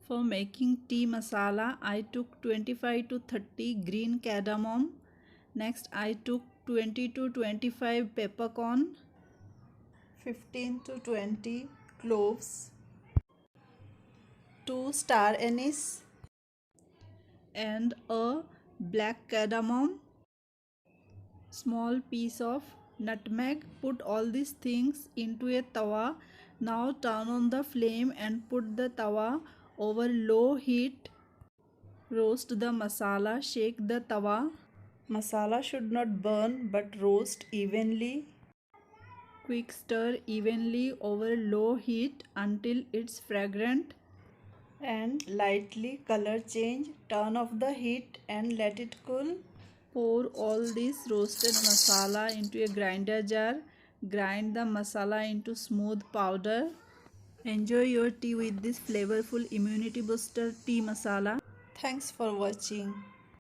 For making tea masala, I took 25 to 30 green cardamom. Next, I took 20 to 25 peppercorn, 15 to 20 cloves, 2 star anise, and a black cardamom, small piece of nutmeg. Put all these things into a tawa. Now turn on the flame and put the tawa over low heat. Roast the masala. Shake the tawa. Masala should not burn but roast evenly. Quick stir evenly over low heat until it's fragrant and lightly color change. Turn off the heat and let it cool. Pour all this roasted masala into a grinder jar. Grind the masala into smooth powder. Enjoy your tea with this flavorful immunity booster tea masala. Thanks for watching.